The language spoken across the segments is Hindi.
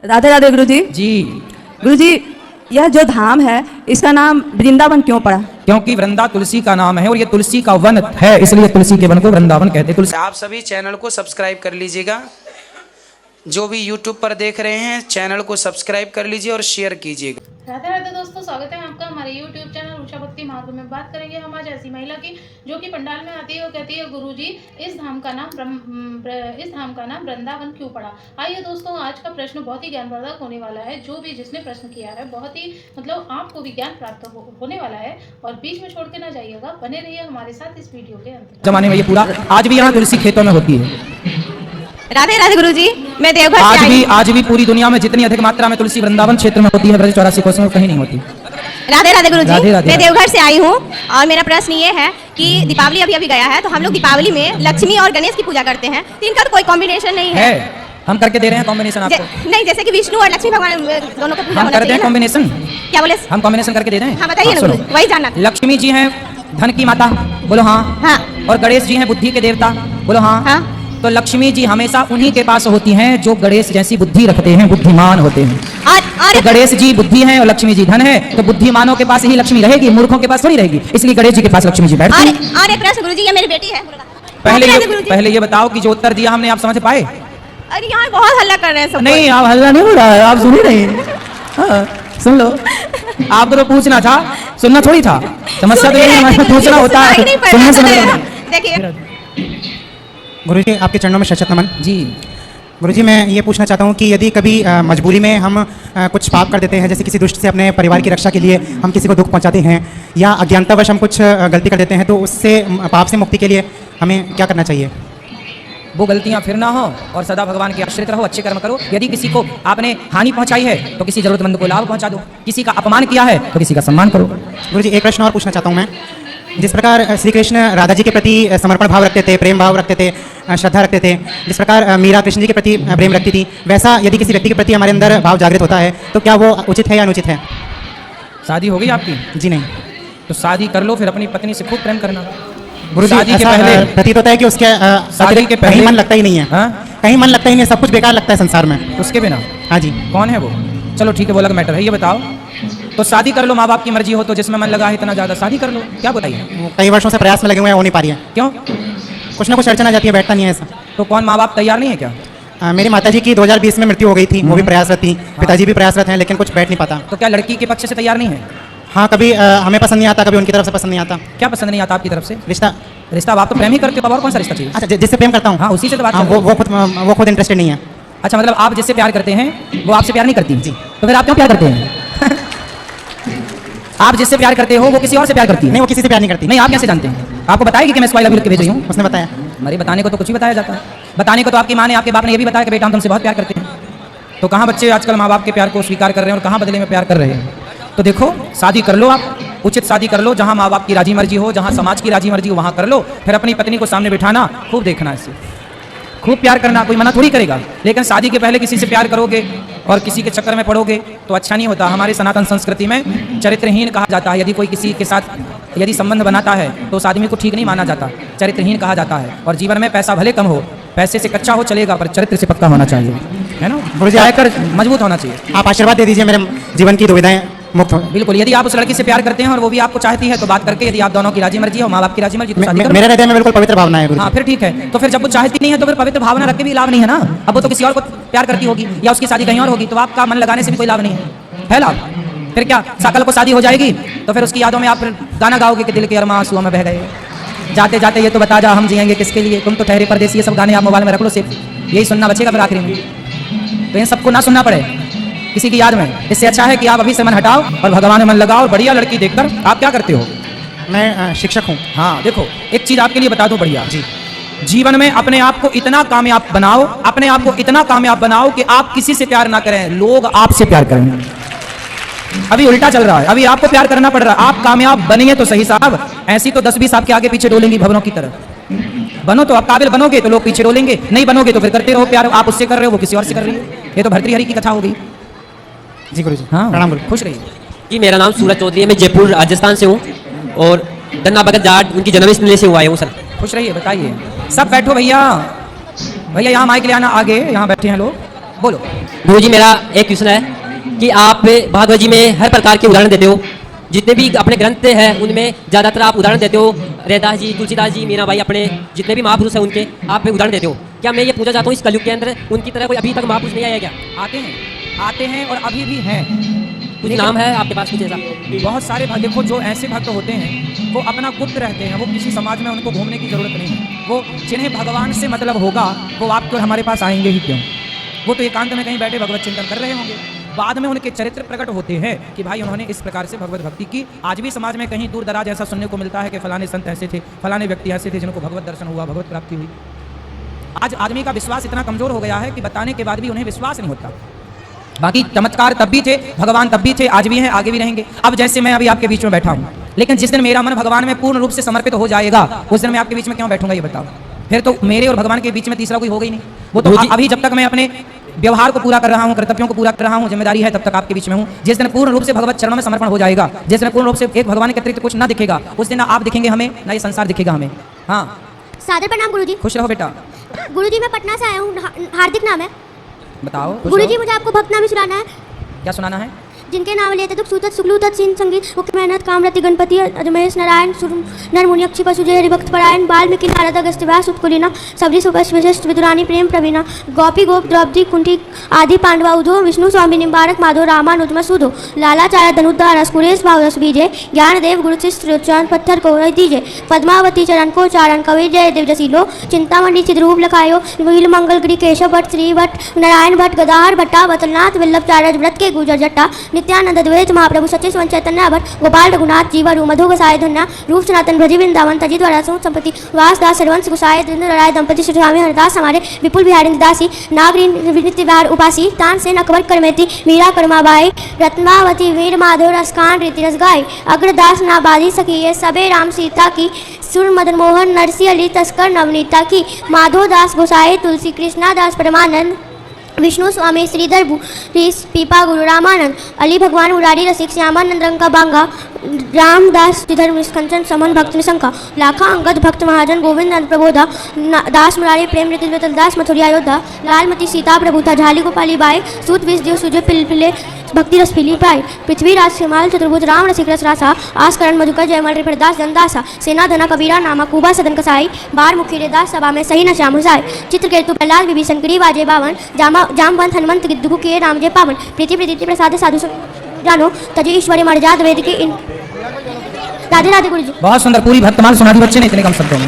राधे राधे गुरु जी। गुरु जी, यह जो धाम है इसका नाम वृंदावन क्यों पड़ा? क्योंकि वृंदा तुलसी का नाम है और ये तुलसी का वन है, इसलिए तुलसी के वन को वृंदावन कहते हैं। तुलसी। आप सभी चैनल को सब्सक्राइब कर लीजिएगा। जो भी यूट्यूब पर देख रहे हैं चैनल को सब्सक्राइब कर लीजिए और शेयर कीजिएगा। राधे राधे दोस्तों, स्वागत है आपका हमारे YouTube चैनल ऊषा भक्ति मार्ग में। बात करेंगे हम आज ऐसी महिला की जो कि पंडाल में आती है और कहती है गुरुजी इस धाम का नाम वृंदावन क्यों पड़ा। आइए दोस्तों, आज का प्रश्न बहुत ही ज्ञानवर्धक होने वाला है। जो भी जिसने प्रश्न किया है बहुत ही आपको भी ज्ञान प्राप्त होने वाला है और बीच में छोड़ के ना जाइएगा, बने रहिए हमारे साथ इस वीडियो के अंत तक। जमाने में ये पूरा आज भी यहाँ तुलसी खेतों में होती है। राधे राधे गुरुजी, मैं देवघर से आई। आज भी पूरी दुनिया में जितनी अधिक मात्रा में तुलसी वृंदावन क्षेत्र में होती है, ब्रज 84 कोस में कहीं नहीं होती। राधे राधे गुरुजी, राधे राधे। मैं देवघर से आई हूँ और मेरा प्रश्न ये है कि दीपावली अभी अभी गया है, तो हम लोग दीपावली में लक्ष्मी और गणेश की पूजा करते हैं, तो इनका तो कोई कॉम्बिनेशन नहीं है। हम करके दे रहे हैं कॉम्बिनेशन आपको। नहीं, जैसे कि विष्णु और लक्ष्मी भगवान दोनों का पूजा हम होना करते हैं चाहिए ना। कॉम्बिनेशन। क्या बोले? हम कॉम्बिनेशन करके दे रहे हैं। हाँ बताइए ना गुरुजी, वही जानना था। लक्ष्मी जी हैं धन की माता, बोलो हाँ। हाँ। और गणेश जी हैं बुद्धि के देवता, बोलो हाँ। हाँ। तो लक्ष्मी जी हमेशा उन्हीं के पास होती हैं जो गणेश जैसी बुद्धि रखते हैं, बुद्धिमान होते हैं। तो गणेश जी बुद्धि हैं और लक्ष्मी जी धन है, तो बुद्धिमानों के पास ही लक्ष्मी रहेगी, मूर्खों के पास थोड़ी रहेगी। इसलिए गणेश जी के पास लक्ष्मी जी बैठती हैं। और एक प्रश्न गुरुजी, ये मेरी बेटी है। पहले ये बताओ कि जो उत्तर दिया हमने आप समझ पाए? अरे यहाँ बहुत हल्ला कर रहे हैं सब। नहीं, आप हल्ला नहीं हो रहा है, आप सुन ही नहीं। हाँ, सुन लो। आपको तो पूछना था, सुनना थोड़ी था। समस्या तो यही है, पूछना होता है, सुनने से देखिए गुरुजी, आपके चरणों में शत नमन। जी गुरुजी, मैं ये पूछना चाहता हूँ कि यदि कभी मजबूरी में हम कुछ पाप कर देते हैं, जैसे किसी दुष्ट से अपने परिवार की रक्षा के लिए हम किसी को दुख पहुँचाते हैं, या अज्ञानतावश हम कुछ गलती कर देते हैं, तो उससे पाप से मुक्ति के लिए हमें क्या करना चाहिए? वो गलतियां फिर ना हो और सदा भगवान के आश्रित रहो, अच्छे कर्म करो। यदि किसी को आपने हानि पहुंचाई है तो किसी जरूरतमंद को लाभ पहुंचा दो, किसी का अपमान किया है तो किसी का सम्मान करो। गुरुजी, एक प्रश्न और पूछना चाहता हूँ मैं। जिस प्रकार श्री कृष्ण राधा जी के प्रति समर्पण भाव रखते थे, प्रेम भाव रखते थे, श्रद्धा रखते थे, जिस प्रकार मीरा कृष्ण जी के प्रति प्रेम रखती थी, वैसा यदि किसी व्यक्ति के प्रति हमारे अंदर भाव जागृत होता है तो क्या वो उचित है या अनुचित है? शादी हो गई आपकी? जी नहीं। तो शादी कर लो, फिर अपनी पत्नी से खूब प्रेम करना। गुरुजी, शादी के पहले प्रतीत होता है कि उसके शादी के कहीं पहले मन लगता ही नहीं है। कहीं मन लगता ही नहीं है, सब कुछ बेकार लगता है संसार में उसके बिना। हाँ जी। कौन है वो? चलो ठीक है, वो अलग मैटर है। ये बताओ, तो शादी कर लो, माँ बाप की मर्जी हो तो, जिसमें मन लगा है इतना ज़्यादा शादी कर लो। क्या बताइए? कई वर्षों से प्रयास में लगे हुए हैं, हो नहीं पा रही है। क्यों? कुछ ना कुछ अड़चन आ जाती है, बैठता नहीं है ऐसा। तो कौन माँ बाप तैयार नहीं है क्या? मेरी माताजी की 2020 में मृत्यु हो गई थी, वो भी प्रयासरत थी। पिताजी भी प्रयासरत हैं, लेकिन कुछ बैठ नहीं पाता। तो क्या लड़की के पक्ष से तैयार नहीं है? हाँ, कभी हमें पसंद नहीं आता, कभी उनकी तरफ से पसंद नहीं आता। क्या पसंद नहीं आता आपकी तरफ से? रिश्ता आप तो प्रेम ही करते हो, और कौन सा रिश्ता चाहिए? अच्छा, जिससे प्रेम करता हूँ, हाँ, उसी से तो बात हाँ, कर रहे वो खुद इंटरेस्टेड नहीं है। अच्छा, मतलब आप जिससे प्यार करते हैं वो आपसे प्यार नहीं करती? जी। तो फिर आप क्यों प्यार करते हैं? आप जिससे प्यार करते हो वो किसी और से प्यार करती है? नहीं, वो किसी से प्यार नहीं करती। नहीं, आप कैसे जानते हैं? आपको बताएगी कि मैं इसको आई लव यू लिख के भेज रही हूँ? उसने बताया। मेरे बताने को तो कुछ भी बताया जाता है। बताने को तो आपकी माँ ने, आपके बाप ने ये भी बताया कि बेटा हम तुमसे बहुत प्यार करते हैं। तो कहाँ बच्चे आजकल माँ बाप के प्यार को स्वीकार कर रहे हैं और कहाँ बदले में प्यार कर रहे हैं? तो देखो, शादी कर लो, आप उचित शादी कर लो, जहाँ माँ बाप की राजी मर्जी हो, जहाँ समाज की राजी मर्जी हो, वहाँ कर लो। फिर अपनी पत्नी को सामने बिठाना, खूब देखना, इससे खूब प्यार करना, कोई मना थोड़ी करेगा। लेकिन शादी के पहले किसी से प्यार करोगे और किसी के चक्कर में पड़ोगे तो अच्छा नहीं होता। हमारी सनातन संस्कृति में चरित्रहीन कहा जाता है। यदि कोई किसी के साथ यदि संबंध बनाता है तो उस आदमी को ठीक नहीं माना जाता, चरित्रहीन कहा जाता है। और जीवन में पैसा भले कम हो, पैसे से कच्चा हो चलेगा, पर चरित्र से पक्का होना चाहिए, है ना? गुरुजी, आयकर मजबूत होना चाहिए। आप आशीर्वाद दे दीजिए, मेरे जीवन की दुविधाएं मुक्त हो। बिल्कुल, यदि आप उस लड़की से प्यार करते हैं और वो भी आपको चाहती है तो बात करके, यदि आप दोनों की राजी मर्जी हो, माँ बाप की राजी मर्जी, तो शादी करो। मेरे हृदय में बिल्कुल पवित्र भावना है। हाँ, फिर ठीक है। तो फिर जब वो चाहती नहीं है तो फिर पवित्र भावना रख के भी लाभ नहीं है ना। अब वो तो किसी और को प्यार करती होगी या उसकी शादी कहीं और होगी, तो आपका मन लगाने से भी कोई लाभ नहीं है लाभ? फिर क्या सकल को शादी हो जाएगी तो फिर उसकी यादों में आप फिर गाना गाओगे कि दिल के अरमां आंसुओं में बह गए, जाते जाते ये तो बता जा हम जिएंगे किसके लिए, तुम तो ठहरे परदेसी। ये सब गाने आप मोबाइल में रख लो, सिर्फ यही सुनना बचेगा फिर आखिरी में। तो इन सबको ना सुनना पड़े किसी की याद में। इससे अच्छा है कि आप अभी से मन हटाओ और भगवान में मन लगाओ और बढ़िया लड़की देखकर। आप क्या करते हो? मैं शिक्षक हूँ। हाँ, देखो एक चीज़ आपके लिए बता दूं बढ़िया जी। जीवन में अपने आप को इतना कामयाब बनाओ, अपने आप को इतना कामयाब बनाओ कि आप किसी से प्यार ना करें, लोग आपसे प्यार करें। अभी उल्टा चल रहा है, अभी आपको प्यार करना पड़ रहा है। आप कामयाब बनिए तो सही साहब, ऐसी तो 10-20 आपके आगे पीछे डोलेंगी भवनों की तरह। बनो तो आप काबिल बनोगे तो लोग पीछे डोलेंगे, नहीं बनोगे तो फिर करते रहो प्यार। आप उससे कर रहे हो, वो किसी और से कर रही है। ये तो भर्तृहरि की कथा हो गई। जी गुरुजी, हाँ, प्रणाम गुरु। खुश रहिए जी। मेरा नाम सूरज चौधरी है, मैं जयपुर राजस्थान से हूँ और दन्ना भगत जाट उनकी जन्मस्थली से हुआ हूँ सर। खुश रहिए, बताइए। सब बैठो भैया, भैया यहाँ माइक ले आना, आगे यहाँ बैठे हैं लोग। बोलो। गुरुजी मेरा एक क्वेश्चन है कि आप भागवत जी में हर प्रकार के उदाहरण देते हो, जितने भी अपने ग्रंथ हैं उनमें ज़्यादातर आप उदाहरण देते हो, रैदास जी, तुलसीदास जी, मीराबाई, अपने जितने भी महापुरुष हैं उनके आप उदाहरण देते हो। क्या मैं ये पूछना चाहता हूँ इस कलयुग के अंदर उनकी तरह कोई अभी तक महापुरुष नहीं आया क्या? आते हैं और अभी भी हैं। कुछ नाम है आपके पास कुछ ऐसा? बहुत सारे भक्त, देखो जो ऐसे भक्त होते हैं वो अपना गुप्त रहते हैं, वो किसी समाज में उनको घूमने की जरूरत नहीं है। वो जिन्हें भगवान से मतलब होगा वो आपको हमारे पास आएंगे ही क्यों? वो तो एकांत में कहीं बैठे भगवत चिंतन कर रहे होंगे, बाद में उनके चरित्र प्रकट होते हैं कि भाई उन्होंने इस प्रकार से भगवत भक्ति की। आज भी समाज में कहीं दूर दराज ऐसा सुनने को मिलता है कि फलाने संत ऐसे थे, फलाने व्यक्ति ऐसे थे जिनको भगवत दर्शन हुआ, भगवत प्राप्ति हुई। आज आदमी का विश्वास इतना कमजोर हो गया है कि बताने के बाद भी उन्हें विश्वास नहीं होता। बाकी चमत्कार तब भी थे, भगवान तब भी थे, आज भी हैं, आगे भी रहेंगे। अब जैसे मैं अभी आपके बीच में बैठा हूँ, लेकिन जिस दिन मेरा मन भगवान में पूर्ण रूप से समर्पित हो जाएगा उस दिन मैं आपके बीच में क्यों बैठूंगा ये बताओ? फिर तो मेरे और भगवान के बीच में तीसरा कोई होगा ही नहीं। वो तो अभी जब तक मैं अपने व्यवहार को पूरा कर रहा हूँ, कर्तव्यों को पूरा कर रहा हूँ, जिम्मेदारी है, तब तक आपके बीच में हूँ। जिस दिन पूर्ण रूप से भगवत चरणों में समर्पण हो जाएगा, जिस दिन पूर्ण रूप से एक भगवान के अतिरिक्त कुछ ना दिखेगा, उस दिन ना आप दिखेंगे हमें, ना ये संसार दिखेगा हमें। हाँ, सादर प्रणाम गुरुजी। खुश रहो बेटा। गुरुजी मैं पटना से आया हूँ, हार्दिक नाम है। बताओ गुरुजी मुझे आपको भक्त नाम ही सुनाना है। क्या सुनाना है? जिनके नाम लेते दुख सूतत सुखलूतत सिंह संगीत मुख्य मेहनत कामरति गणपति अजमेश नारायण नर मुनि अक्षी पशु जय हरिभक्त परायण बाल्मीकि नारद अगस्त्य व्यास उत्कुलीना सबरी सुपश विशिष्ट विदुरानी प्रेम प्रवीणा गोपी गोप द्रौपदी कुंठी आदि पांडवा उधो विष्णु स्वामी निम्बारक माधो रामानुजम सुधो लालाचार्य धनुद्धार सुरेश भावरस बीजे ज्ञानदेव गुरुचिश्चरण पत्थर को दीजे पद्मावती चरण को चारण कवि जय देव जसीलो चिंतामणि चिद्रूप लखायो नील मंगल गिरी केशव भट्ट श्री भट्ट नारायण भट्ट गदाहर भट्टा बतलनाथ वल्लभचार्य व्रत के गुजर जट्टा नित्यानंद द्वैत महाप्रभु सच्चे स्वयं चैतन्य भट्ट गोपाल रघुनाथ जीवारू मधु गोसाई धन्या रूप सनातन ब्रजी वृंदावन तजित वाला संपत्ति वास दास सरवंश गोसाई धृंद्र राय दंपति श्री स्वामी हरदास हमारे विपुल बिहारी दासी नागरी नित्य विहार उपासी तानसेन अकबर करमेती मीरा करमाबाई रत्नावती वीर माधव रसकान रीति रस गाय अग्रदास नाबादी सखी ये सबे राम सीता की सुर मदन मोहन नरसी अली तस्कर नवनीता की माधो दास गोसाई तुलसी कृष्णा दास परमानंद विष्णु स्वामी श्रीधर पीपा गुरु रामानंद अली भगवान मुरारी रसिक श्यामानंद रंग का बांगा रामदास श्रीधर निष्कंचन समन भक्त निशंका लाखा अंगद भक्त महाजन गोविंद नंद प्रबोधा दास मुरारी प्रेम नीति दास मथुरिया योद्धा लालमती सीता प्रभुता झाली गोपाली बाई सूत विष देव सुजय पिले भक्ति रस पिली पाई पृथ्वीराज श्रीमाल चतुर्भुज राम रसिक रस रासा आस्करण मधुकर जयमल रिपदास जनदासा सेना धना कबीरा नामा कुबा सदन कसाई बार मुखी रे दास सभा में सही न श्याम हुसाई चित्रकेतु प्रहलाद विभीषण गिरी वाजे बावन जामवंत हनुमंत गिद्दु के राम जय पावन प्रीति प्रीति प्रसाद साधु जानो तजे ईश्वरी मर्याद वेद के इन राधे राधे गुरु जी। बहुत सुंदर, पूरी भक्तमाल सुना दी बच्चे ने इतने कम शब्दों में।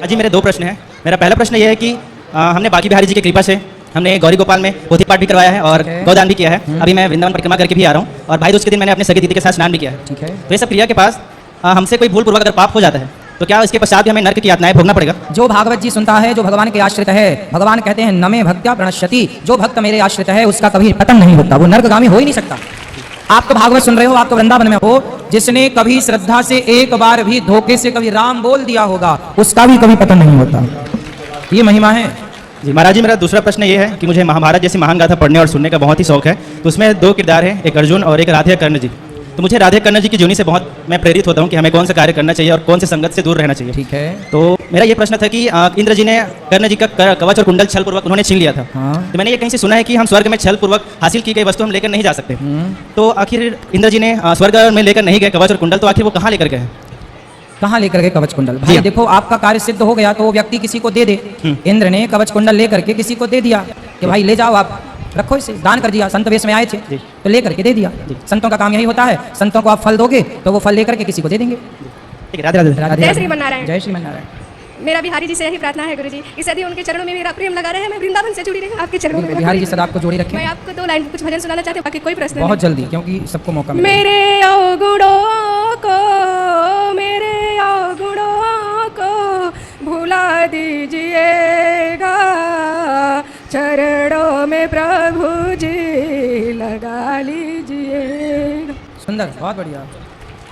जी मेरे दो प्रश्न हैं। मेरा पहला प्रश्न ये है कि हमने बाकी बिहारी जी की कृपा से हमने गौरी गोपाल में पोथी पाठ भी करवाया है और गौदान भी किया है। अभी मैं वृंदावन परिक्रमा करके भी आ रहा हूँ और भाई दूज के दिन मैंने अपने सगी दीदी के साथ स्नान भी किया है। ठीक है। तो ये सब क्रिया के पास हमसे कोई भूल पूर्वक अगर पाप हो जाता है तो क्या इसके पश्चात भी हमें नरक की यातनाएं भोगना पड़ेगा? जो भागवत जी सुनता है, जो भगवान के आश्रित है, भगवान कहते हैं नमे भक्त्या प्रणश्यति, जो भक्त मेरे आश्रित है उसका कभी पतन नहीं होता, वो नरकगामी हो ही नहीं सकता। आप तो भागवत सुन रहे हो, आप तो वृंदावन में हो, जिसने कभी श्रद्धा से एक बार भी धोखे से कभी राम बोल दिया होगा उसका भी कभी पतन नहीं होता। ये महिमा है। जी महाराज जी, मेरा दूसरा प्रश्न ये है कि मुझे महाभारत जैसी महान गाथा पढ़ने और सुनने का बहुत ही शौक है। तो उसमें दो किरदार हैं, एक अर्जुन और एक राधे कर्ण जी। तो मुझे राधे कर्ण जी की जीवनी से बहुत मैं प्रेरित होता हूँ कि हमें कौन सा कार्य करना चाहिए और कौन से संगत से दूर रहना चाहिए। ठीक है। तो मेरा ये प्रश्न था कि इंद्र जी ने कर्ण जी का कवच और कुंडल छल पूर्वक उन्होंने छीन लिया था। हाँ। तो मैंने ये कहीं से सुना है कि हम स्वर्ग में छल पूर्वक हासिल की गई वस्तु हम लेकर नहीं जा सकते। तो आखिर इंद्र जी ने स्वर्ग में लेकर नहीं गए कवच और कुंडल, तो आखिर वो कहाँ लेकर गए? कहाँ लेकर गए कवच कुंडल? भाई देखो, आपका कार्य सिद्ध हो गया तो वो व्यक्ति किसी को दे दे। इंद्र ने कवच कुंडल लेकर के किसी को दे दिया कि भाई ले जाओ, आप रखो, इसे दान कर दिया। संत वेश में आए थे तो लेकर के दे दिया। संतों का काम यही होता है, संतों को आप फल दोगे तो वो फल लेकर के किसी को दे देंगे। जय श्रीमन नारायण। जय श्रीमन नारायण। मेरा बिहारी जी से यही प्रार्थना है गुरुजी, इस यदि उनके चरणों में मेरा प्रेम लगा रहे, मैं वृंदावन से जुड़ी रही आपके चरणों में। बिहारी जी सदा आपको जोड़ी रखें। मैं आपको 2 लाइन कुछ भजन सुनाना चाहती हूँ, बाकी कोई प्रश्न बहुत जल्दी, क्योंकि सबको मौका मिले। मेरे अवगुणों को भुला दीजिएगा, चरणों में प्रभु जी लगा लीजिएगा। सुंदर, बहुत बढ़िया।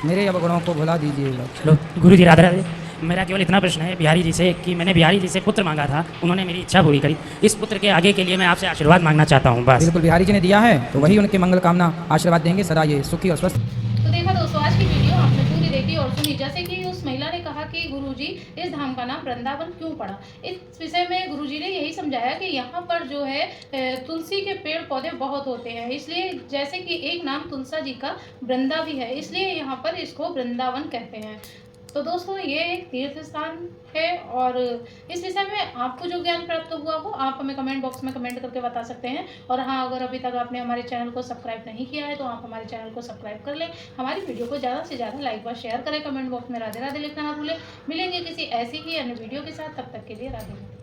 मेरे अवगुणों को भुला दीजिएगा। चलो गुरु जी राधे राधे। मेरा केवल इतना प्रश्न है बिहारी जी से कि मैंने बिहारी जी से पुत्र मांगा था, उन्होंने मेरी इच्छा पूरी करी। इस पुत्र के आगे के लिए मैं आपसे आशीर्वाद मांगना चाहता हूँ बस। बिल्कुल, बिहारी जी ने दिया है तो वही उनके मंगल कामना आशीर्वाद देंगे, सदा ये सुखी और स्वस्थ। तो देखा दोस्तों, आज की वीडियो आपने पूरी देखी। देखी और सुनी। जैसे कि उस महिला ने कहा कि गुरुजी इस धाम का नाम वृंदावन क्यों पड़ा। इस विषय में गुरुजी ने यही समझाया कि यहाँ पर जो है तुलसी के पेड़ पौधे बहुत होते हैं, इसलिए जैसे कि एक नाम तुलसा जी का वृंदा भी है, इसलिए यहाँ पर इसको वृंदावन कहते हैं। तो दोस्तों ये एक तीर्थ स्थान है और इस विषय में आपको जो ज्ञान प्राप्त हुआ हो आप हमें कमेंट बॉक्स में कमेंट करके बता सकते हैं। और हाँ, अगर अभी तक आपने हमारे चैनल को सब्सक्राइब नहीं किया है तो आप हमारे चैनल को सब्सक्राइब कर लें, हमारी वीडियो को ज़्यादा से ज़्यादा लाइक व शेयर करें, कमेंट बॉक्स में राधे राधे लिखना ना भूलें। मिलेंगे किसी ऐसी ही अन्य वीडियो के साथ, तब तक के लिए राधे।